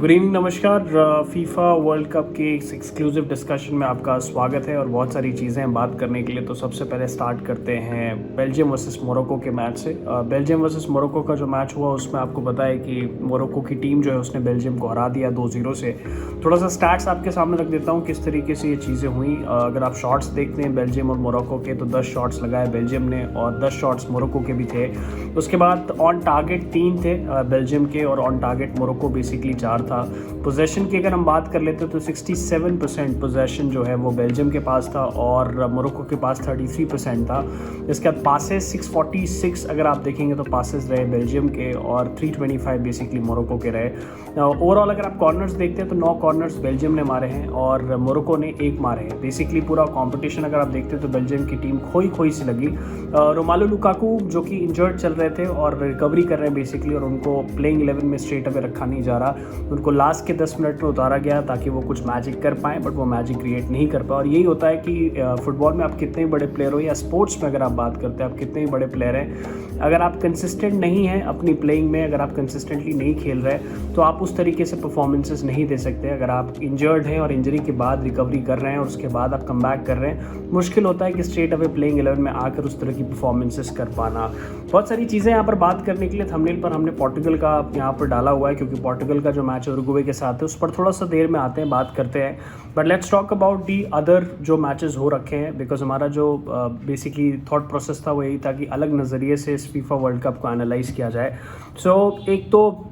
Good evening, नमस्कार। FIFA world cup के इस एक्सक्लूसिव डिस्कशन में आपका स्वागत है और बहुत सारी चीज़ें हैं बात करने के लिए। तो सबसे पहले स्टार्ट करते हैं बेल्जियम वर्सेस मोरक्को के मैच से। बेल्जियम वर्सेस मोरक्को का जो मैच हुआ उसमें आपको पता है कि मोरक्को की टीम जो है उसने बेल्जियम को हरा दिया 2-0 से। थोड़ा सा स्टैट्स आपके सामने रख देता हूँ किस तरीके से ये चीज़ें हुई। अगर आप शॉट्स देखते हैं बेल्जियम और मोरक्को के तो 10 शॉट्स लगाए बेल्जियम ने और 10 शॉट्स मोरक्को के भी थे। उसके बाद ऑन टारगेट 3 थे बेल्जियम के और ऑन टारगेट मोरक्को बेसिकली 4 था। पोजेशन की अगर हम बात कर लेते तो 67% पोजेशन जो है वो बेल्जियम के पास था और मोरक्को के पास 33% था। इसके बाद पासेस 646 अगर आप देखेंगे तो पासेस रहे बेल्जियम के और 325 बेसिकली मोरक्को के रहे। ओवरऑल अगर आप कॉर्नर्स देखते हैं तो 9 कॉर्नर्स बेल्जियम ने मारे हैं और मोरक्को ने 1 मारे हैं। बेसिकली पूरा कॉम्पिटिशन अगर आप देखते हैं तो बेल्जियम की टीम खोई सी लगी। रोमालो लुकाकू जो कि इंजर्ड चल रहे थे और रिकवरी कर रहे हैं बेसिकली, और उनको प्लेइंग 11 में स्ट्रेट अवे रखा नहीं जा रहा। उनको लास्ट के 10 मिनट में उतारा गया ताकि वो कुछ मैजिक कर पाएँ, बट वो मैजिक क्रिएट नहीं कर पाए। और यही होता है कि फुटबॉल में आप कितने बड़े प्लेयर हो या स्पोर्ट्स में अगर आप बात करते हैं आप कितने बड़े प्लेयर हैं, अगर आप कंसिस्टेंट नहीं हैं अपनी प्लेइंग में, अगर आप कंसिस्टेंटली नहीं खेल रहे तो आप उस तरीके से परफॉर्मेंसेस नहीं दे सकते। अगर आप इंजर्ड हैं और इंजरी के बाद रिकवरी कर रहे हैं और उसके बाद आप कम बैक कर रहे हैं, मुश्किल होता है कि स्ट्रेट अवे प्लेइंग 11 में आकर उस तरह की परफॉर्मेंसेस कर पाना। बहुत सारी चीज़ें यहाँ पर बात करने के लिए थंबनेल पर हमने पोर्टुगल का यहाँ पर डाला हुआ है क्योंकि पोर्टुगल का जो मैच है उरुग्वे के साथ है, उस पर थोड़ा सा देर में आते हैं, बात करते हैं। But let's talk about the other जो मैचेस हो रखे हैं, बिकॉज हमारा जो बेसिकली थॉट प्रोसेस था वो यही था कि अलग नज़रिए से इस फीफा वर्ल्ड कप को एनालाइज किया जाए। सो एक तो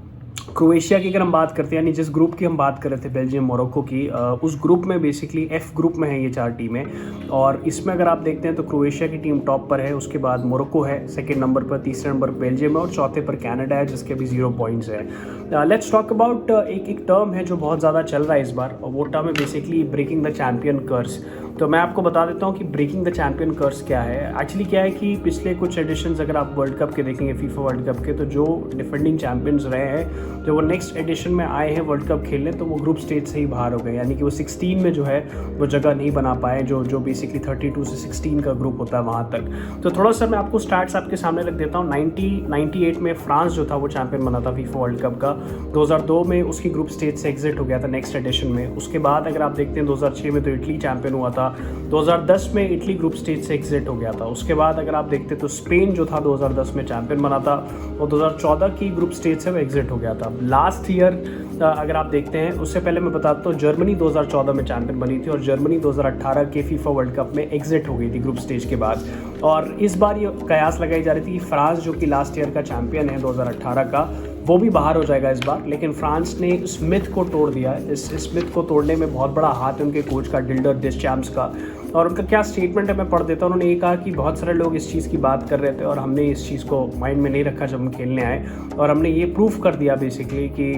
क्रोएशिया की अगर हम बात करते हैं, यानी जिस ग्रुप की हम बात कर रहे थे बेल्जियम मोरक्को की, उस ग्रुप में बेसिकली एफ ग्रुप में है ये 4 टीमें। और इसमें अगर आप देखते हैं तो क्रोएशिया की टीम टॉप पर है, उसके बाद मोरक्को है सेकंड नंबर पर, तीसरे नंबर बेल्जियम है और चौथे पर कनाडा है जिसके भी 0 पॉइंट्स है। लेट्स टॉक अबाउट एक टर्म है जो बहुत ज़्यादा चल रहा है इस बार, और वो टर्म है बेसिकली ब्रेकिंग द चैम्पियन कर्स। तो मैं आपको बता देता हूँ कि ब्रेकिंग द चैम्पियन कर्स क्या है। एक्चुअली क्या है कि पिछले कुछ एडिशंस अगर आप वर्ल्ड कप के देखेंगे फीफा वर्ल्ड कप के, तो जो डिफेंडिंग चैंपियंस रहे हैं जो वो नेक्स्ट एडिशन में आए हैं वर्ल्ड कप खेलने, तो वो ग्रुप स्टेज से ही बाहर हो गए, यानी कि वो 16 में जो है वो जगह नहीं बना पाए, जो बेसिकली 32 से 16 का ग्रुप होता है वहाँ तक। तो थोड़ा सा मैं आपको स्टैट्स आपके सामने रख देता हूँ। 98 में फ्रांस जो था वो चैंपियन बना था फीफा वर्ल्ड कप का। 2002 में उसकी ग्रुप स्टेज से एग्जिट हो गया था नेक्स्ट एडिशन में। उसके बाद अगर आप देखते हैं 2006 में तो इटली चैंपियन हुआ था। 2010 में इटली ग्रुप स्टेज से एग्जिट हो गया था। उसके बाद अगर आप देखते तो स्पेन जो था 2010 में चैंपियन बना था और 2014 की ग्रुप स्टेज से वो एग्जिट हो गया था। लास्ट ईयर अगर आप देखते हैं, उससे पहले मैं बताता हूँ, जर्मनी 2014 में चैंपियन बनी थी और जर्मनी 2018 के फीफा वर्ल्ड कप में एग्जिट हो गई थी ग्रुप स्टेज के बाद। और इस बार ये कयास लगाई जा रही थी कि फ्रांस जो कि लास्ट ईयर का चैंपियन है 2018 का, वो भी बाहर हो जाएगा इस बार। लेकिन फ्रांस ने इस मिथ को तोड़ दिया है। इस मिथ को तोड़ने में बहुत बड़ा हाथ है उनके कोच का, डिल्डर देशचैम्प्स का। और उनका क्या स्टेटमेंट है मैं पढ़ देता हूँ। उन्होंने ये कहा कि बहुत सारे लोग इस चीज़ की बात कर रहे थे और हमने इस चीज़ को माइंड में नहीं रखा जब हम खेलने आए, और हमने ये प्रूफ कर दिया बेसिकली कि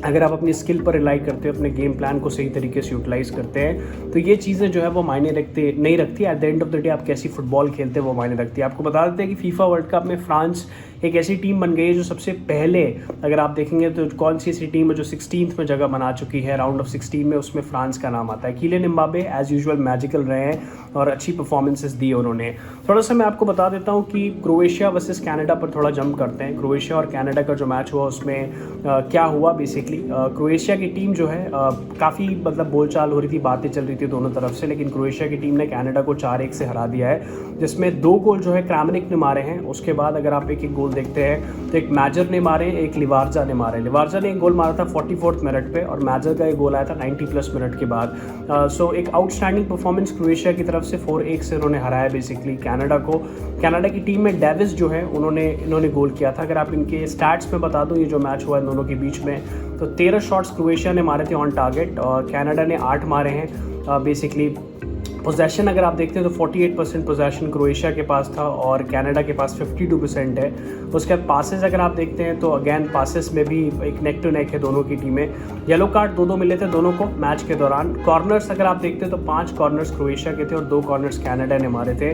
अगर आप अपनी स्किल पर रिलाई करते हो, अपने गेम प्लान को सही तरीके से यूटिलाइज करते हैं, तो ये चीज़ें जो है वो मायने नहीं रखती। At the end of the day आप कैसी फुटबॉल खेलते हैं वो मायने रखती है। आपको बता देते हैं कि फीफा वर्ल्ड कप में फ्रांस एक ऐसी टीम बन गई है जो सबसे पहले, अगर आप देखेंगे तो कौन सी ऐसी टीम है जो 16th में जगह बना चुकी है राउंड ऑफ 16 में, उसमें फ्रांस का नाम आता है। Kylian Mbappe as usual magical रहे हैं और अच्छी परफॉर्मेंसेस दी उन्होंने। थोड़ा सा मैं आपको बता देता हूँ कि क्रोएशिया वर्सेस कनाडा पर थोड़ा जंप करते हैं। क्रोएशिया और कनाडा का जो मैच हुआ उसमें क्या हुआ बेसिकली, क्रोएशिया की टीम जो है काफ़ी मतलब बोलचाल हो रही थी, बातें चल रही थी दोनों तरफ से, लेकिन क्रोएशिया की टीम ने कनाडा को 4-1 से हरा दिया है, जिसमें 2 गोल जो है क्रैमनिक ने मारे हैं। उसके बाद अगर आप एक गोल देखते हैं तो एक मैजर ने मारे, एक लिवार्जा ने मारे। लिवार्जा ने एक गोल मारा था 44th मिनट पे और मैजर का एक गोल आया था 90+ मिनट के बाद। सो एक आउटस्टैंडिंग परफॉर्मेंस क्रोएशिया की तरफ से 4-1 से उन्होंने हराया बेसिकली कनाडा को। कनाडा की टीम में डेविस जो है इन्होंने गोल किया था। अगर आप इनके स्टैट्स में बता दूं, ये जो मैच हुआ है दोनों के बीच में, तो 13 शॉट्स क्रोएशिया ने मारे थे ऑन टारगेट और कनाडा ने 8 मारे हैं बेसिकली। पोजेशन अगर आप देखते हैं तो 48% पोजेशन क्रोएशिया के पास था और कनाडा के पास 52% है। उसके बाद पासेस अगर आप देखते हैं तो अगेन पासेस में भी एक नेक टू नेक है दोनों की टीमें। येलो कार्ड 2-2 मिले थे दोनों को मैच के दौरान। कॉर्नर्स अगर आप देखते हैं तो 5 कॉर्नर्स क्रोएशिया के थे और 2 कॉर्नर्स कनाडा ने मारे थे।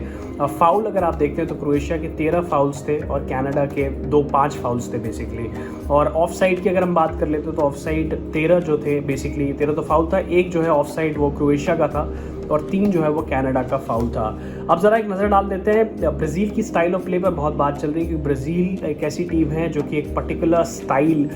फाउल अगर आप देखते हैं तो क्रोएशिया के 13 फाउल्स थे और कनाडा के 5 फाउल्स थे बेसिकली। और ऑफ साइड की अगर हम बात कर लेते तो ऑफ साइड 13 जो थे बेसिकली, 13 तो फाउल था, एक जो है ऑफ साइड वो क्रोएशिया का था और 3 जो है वो कनाडा का फाउल था। अब ज़रा एक नज़र डाल देते हैं ब्राज़ील की स्टाइल ऑफ प्ले पर। बहुत बात चल रही है कि ब्राज़ील एक ऐसी टीम है जो कि एक पर्टिकुलर स्टाइल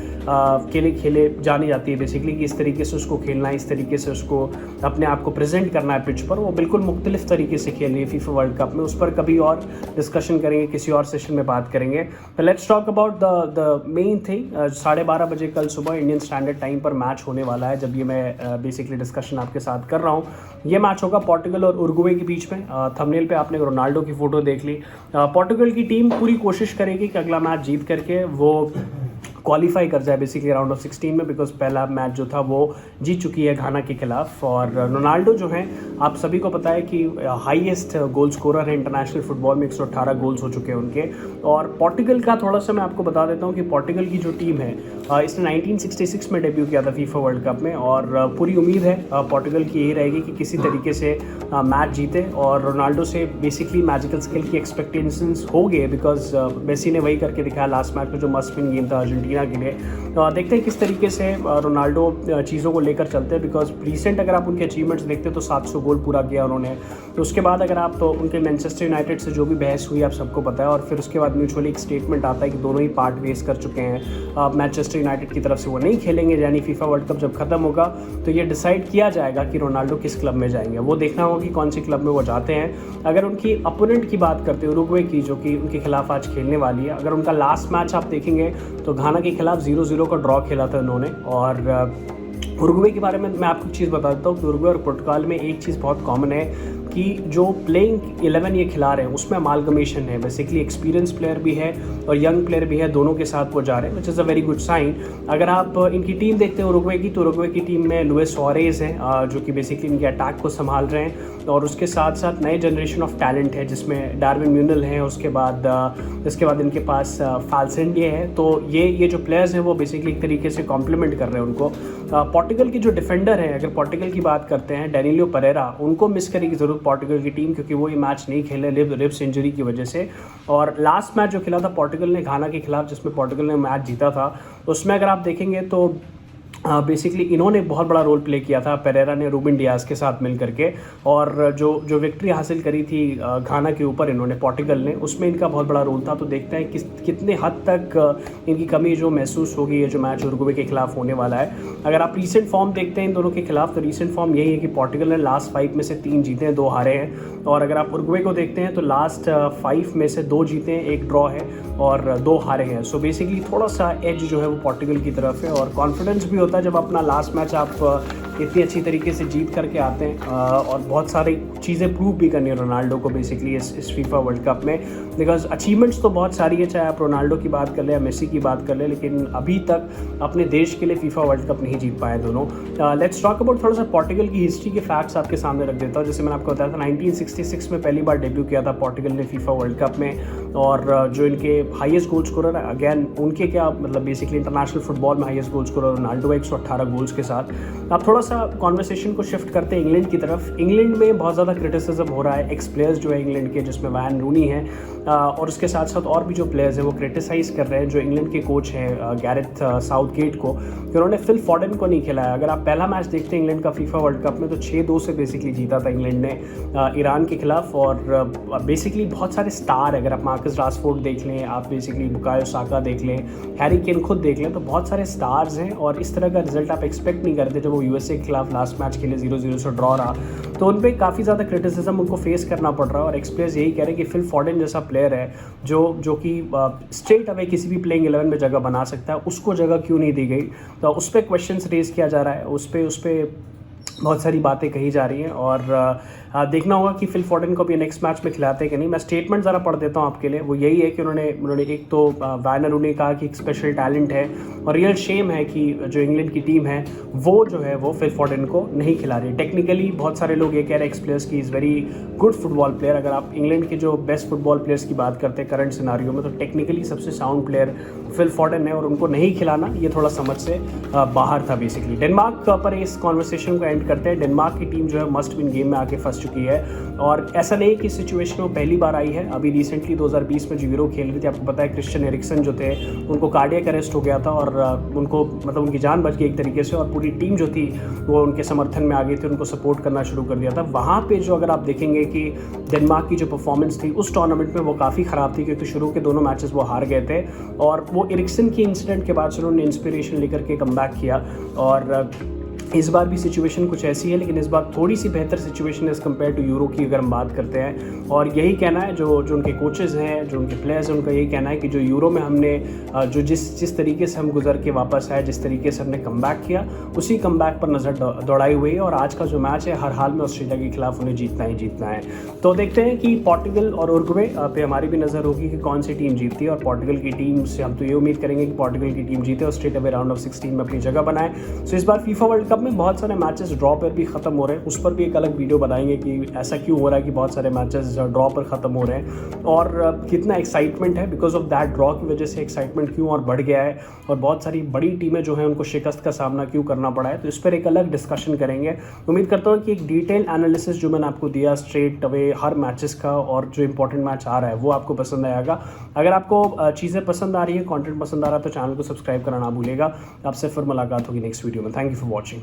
के लिए खेले जानी जाती है बेसिकली, कि इस तरीके से उसको खेलना है, इस तरीके से उसको अपने आप को प्रेजेंट करना है पिच पर। वो बिल्कुल मुख्तलिफ तरीके से खेल रही है फीफा वर्ल्ड कप में। उस पर कभी और डिस्कशन करेंगे, किसी और सेशन में बात करेंगे। तो let's talk about the main thing. 12:30 बजे कल सुबह इंडियन स्टैंडर्ड टाइम पर मैच होने वाला है। जब ये मैं बेसिकली डिस्कशन आपके साथ कर रहा हूँ, ये मैच होगा पोर्टुगल और उरुग्वे के बीच में। थंबनेल पे आपने रोनाल्डो की फ़ोटो देख ली। पोर्टुगल की टीम पूरी कोशिश करेगी कि अगला मैच जीत करके वो क्वालिफाई कर जाए बेसिकली राउंड ऑफ 16 में, बिकॉज पहला मैच जो था वो जीत चुकी है घाना के खिलाफ। और रोनाल्डो जो है, आप सभी को पता है कि हाईएस्ट गोल स्कोरर है इंटरनेशनल फुटबॉल में, 118 गोल्स हो चुके हैं उनके। और पोर्टुगल का थोड़ा सा मैं आपको बता देता हूँ कि पोर्टुगल की जो टीम है, इसने 1966 में डेब्यू किया था फीफा वर्ल्ड कप में। और पूरी उम्मीद है पोर्टुगल की यही रहेगी कि किसी तरीके से मैच जीते। और रोनाल्डो से बेसिकली मैजिकल स्किल की एक्सपेक्टेशंस हो गए, बिकॉज मेसी ने वही करके दिखाया लास्ट मैच में जो मस्ट विन गेम था अर्जेंटीना के लिए। देखते हैं किस तरीके से रोनाल्डो चीज़ों को लेकर चलते हैं, बिकॉज रिसेंट अगर आप उनके अचीवमेंट्स देखते हैं तो 700 गोल पूरा किया उन्होंने। तो उसके बाद अगर आप उनके मैनचेस्टर यूनाइटेड से जो भी बहस हुई आप सबको पता है, और फिर उसके बाद म्यूचुअली एक स्टेटमेंट आता है कि दोनों ही पार्ट वेस्ट कर चुके हैं। मैनचेस्टर यूनाइटेड की तरफ से वो नहीं खेलेंगे, यानी फीफा वर्ल्ड कप जब खत्म होगा तो ये डिसाइड किया जाएगा कि रोनाल्डो किस क्लब में जाएंगे। वो देखना होगा कि कौन सी क्लब में वो जाते हैं। अगर उनकी अपोनेंट की बात करते हैं उरुग्वे की, जो कि उनके खिलाफ आज खेलने वाली है, अगर उनका लास्ट मैच आप देखेंगे तो घाना के खिलाफ 0-0 का ड्रॉ खेला था उन्होंने। और उरुग्वे के बारे में मैं आपको एक चीज़ बता देता हूँ कि उरुग्वे और पुर्तगाल में एक चीज़ बहुत कॉमन है कि जो प्लेइंग 11 ये खिला रहे हैं उसमें अमालगमेशन है। बेसिकली एक्सपीरियंस प्लेयर भी है और यंग प्लेयर भी है, दोनों के साथ वो जा रहे हैं, which is a very good sign. अगर आप इनकी टीम देखते हैं उरुग्वे की, तो उरुग्वे की टीम में लुइस सुआरेज हैं जो कि बेसिकली इनके अटैक को संभाल रहे हैं। और उसके साथ साथ नए जनरेशन ऑफ टैलेंट है जिसमें डार्विन म्यूनल है, उसके बाद इनके पास फाल्सेंडिए है। तो ये जो प्लेयर्स हैं वो बेसिकली एक तरीके से कॉम्प्लीमेंट कर रहे हैं उनको। पोर्टुगल की जो डिफेंडर है, अगर पोर्टुगल की बात करते हैं, डेनिलो परेरा, उनको मिस करेगी ज़रूर पोर्टुगल की टीम, क्योंकि वो ये मैच नहीं खेले रिब्स इंजरी की वजह से। और लास्ट मैच जो खेला था पोर्टुगल ने घाना के खिलाफ, जिसमें पोर्टुगल ने मैच जीता था, उसमें अगर आप देखेंगे तो बेसिकली इन्होंने बहुत बड़ा रोल प्ले किया था, पेरेरा ने रूबिन डियाज के साथ मिल करके। और जो विक्ट्री हासिल करी थी घाना के ऊपर इन्होंने, पोर्टुगल ने, उसमें इनका बहुत बड़ा रोल था। तो देखते हैं कितने हद तक इनकी कमी जो महसूस होगी ये जो मैच उरुग्वे के खिलाफ होने वाला है। अगर आप रीसेंट फॉर्म देखते हैं इन दोनों के खिलाफ, तो रीसेंट फॉर्म यही है कि पोर्टुगल ने लास्ट 5 में से 3 जीते हैं, 2 हारे हैं। और अगर आप उरुग्वे को देखते हैं तो लास्ट 5 में से 2 जीते हैं, 1 ड्रॉ है और 2 हारे हैं। सो बेसिकली थोड़ा सा एज जो है वो पोर्टुगल की तरफ है। और कॉन्फिडेंस भी होता है जब अपना लास्ट मैच आप इतनी अच्छी तरीके से जीत करके आते हैं। और बहुत सारी चीज़ें प्रूव भी करनी है रोनाल्डो को बेसिकली इस फीफा वर्ल्ड कप में, बिकॉज अचीवमेंट्स तो बहुत सारी है, चाहे आप रोनाल्डो की बात कर लें या मेसी की बात कर लें, लेकिन अभी तक अपने देश के लिए फीफा वर्ल्ड कप नहीं जीत पाए दोनों। लेट्स टॉक अबाउट थोड़ा सा पोर्टुगल की हिस्ट्री के फैक्ट्स आपके सामने रख देता हूँ। जैसे मैंने आपको बताया था 1966 में पहली बार डेब्यू किया था पोर्टुगल ने फीफा वर्ल्ड कप में। और जो इनके हाईएस्ट गोल स्कोरर है, अगेन उनके क्या मतलब बेसिकली इंटरनेशनल फुटबॉल में हाईएस्ट गोल स्कोरर रोनाल्डो है 118 गोल्स के साथ। आप थोड़ा सा कॉन्वर्सेशन को शिफ्ट करते हैं इंग्लैंड की तरफ। इंग्लैंड में बहुत ज़्यादा क्रिटिसिज्म हो रहा है एक्स प्लेयर्स जो है इंग्लैंड के, जिसमें वैन रूनी है और उसके साथ साथ और भी जो प्लेयर्स हैं वो क्रिटिसाइज़ कर रहे हैं जो इंग्लैंड के कोच हैं गैरेथ साउथगेट को, कि उन्होंने फिल फॉडेन को नहीं खिलाया। अगर आप पहला मैच देखते हैं इंग्लैंड का फीफा वर्ल्ड कप में, तो 6-2 से बेसिकली जीता था इंग्लैंड ने ईरान के खिलाफ। और बेसिकली बहुत सारे स्टार, अगर आप मार्कस राशफोर्ड देख लें, आप बेसिकली बुकायो साका देख लें, हैरी केन खुद देख लें, तो बहुत सारे स्टार्स हैं। और इस तरह का रिजल्ट आप एक्सपेक्ट नहीं करते जब वो यूएसए के खिलाफ लास्ट मैच के लिए 0-0 से ड्रॉ रहा। तो उन पर काफ़ी ज़्यादा क्रिटिसिज्म उनको फेस करना पड़ रहा है। और एक्सप्लेयर्स यही कह रहे हैं कि फिल फॉडेन जैसा प्लेयर है जो कि स्ट्रेट अवे किसी भी प्लेइंग 11 में जगह बना सकता है, उसको जगह क्यों नहीं दी गई। तो उस पर क्वेश्चंस रेज किया जा रहा है, उस पर बहुत सारी बातें कही जा रही हैं। और देखना होगा कि फिल फॉडेन को भी नेक्स्ट मैच में खिलाते हैं कि नहीं। मैं स्टेटमेंट ज़रा पढ़ देता हूँ आपके लिए। वो यही है कि उन्होंने एक तो वैन रूनी कहा कि एक स्पेशल टैलेंट है और रियल शेम है कि जो इंग्लैंड की टीम है वो जो है वो फिल फॉडेन को नहीं खिला रही। टेक्निकली बहुत सारे लोग ये कह रहे हैं एक्स प्लेयर्स की is very good football player. अगर आप इंग्लैंड के जो बेस्ट फुटबॉल प्लेयर्स की बात करते हैं करंट सिनारियो में, तो टेक्निकली सबसे साउंड प्लेयर फिल फॉडेन है और उनको नहीं खिलाना ये थोड़ा समझ से बाहर था बेसिकली। डेनमार्क पर इस कॉन्वर्सेशन को एंड करते हैं। डेनमार्क की टीम जो है मस्ट विन गेम में आके फंस चुकी है और ऐसा नहीं कि सिचुएशन में पहली बार आई है। अभी रिसेंटली 2020 में जो यूरो खेल रही थी, आपको पता है क्रिश्चियन एरिक्सन जो थे उनको कार्डियक अरेस्ट हो गया था और उनको मतलब उनकी जान बच गई एक तरीके से, और पूरी टीम जो थी वो उनके समर्थन में आ गई थी, उनको सपोर्ट करना शुरू कर दिया था। वहाँ पे जो अगर आप देखेंगे कि डेनमार्क की जो परफॉर्मेंस थी उस टूर्नामेंट में वो काफ़ी ख़राब थी, क्योंकि शुरू के दोनों मैचेस वो हार गए थे और वो एरिक्सन की इंसिडेंट के बाद से उन्होंने इंस्पिरेशन लेकर के कमबैक किया। और इस बार भी सिचुएशन कुछ ऐसी है, लेकिन इस बार थोड़ी सी बेहतर situation as compared to euro की अगर हम बात करते हैं। और यही कहना है जो उनके कोचेज़ हैं, जो उनके प्लेयर्स हैं, उनका यही कहना है कि जो यूरो में हमने जो जिस तरीके से हम गुजर के वापस आए, जिस तरीके से हमने कमबैक किया, उसी कमबैक पर नज़र दौड़ाई हुई है। और आज का जो मैच है हर हाल में ऑस्ट्रेलिया के खिलाफ उन्हें जीतना ही जीतना है। तो देखते हैं कि पोर्टुगल और उरुग्वे पे हमारी भी नज़र होगी कि कौन सी टीम जीतती है। और पोर्टुगल की टीम से हम तो ये उम्मीद करेंगे कि पोर्टुगल की टीम जीते और स्ट्रेट अवे राउंड ऑफ 16 में अपनी जगह बनाए। सो इस बार फीफा वर्ल्ड कप में बहुत सारे मैचेस ड्रॉ पर भी ख़त्म हो रहे हैं, उस पर भी एक अलग वीडियो बनाएंगे कि ऐसा क्यों हो रहा है कि बहुत सारे मैचेस ड्रॉ पर ख़त्म हो रहे हैं और कितना एक्साइटमेंट है बिकॉज ऑफ दैट ड्रॉ की वजह से एक्साइटमेंट क्यों और बढ़ गया है और बहुत सारी बड़ी टीमें जो हैं उनको शिकस्त का सामना क्यों करना पड़ा है। तो इस पर एक अलग डिस्कशन करेंगे। उम्मीद करता हूँ कि एक डिटेल एनालिसिस जो मैंने आपको दिया स्ट्रेट अवे हर मैचेस का और जो इंपॉर्टेंट मैच आ रहा है वो आपको पसंद आएगा। अगर आपको चीज़ें पसंद आ रही है, कंटेंट पसंद आ रहा है, तो चैनल को सब्सक्राइब करना ना भूलिएगा। आपसे फिर मुलाकात होगी नेक्स्ट वीडियो में। Thank you for watching.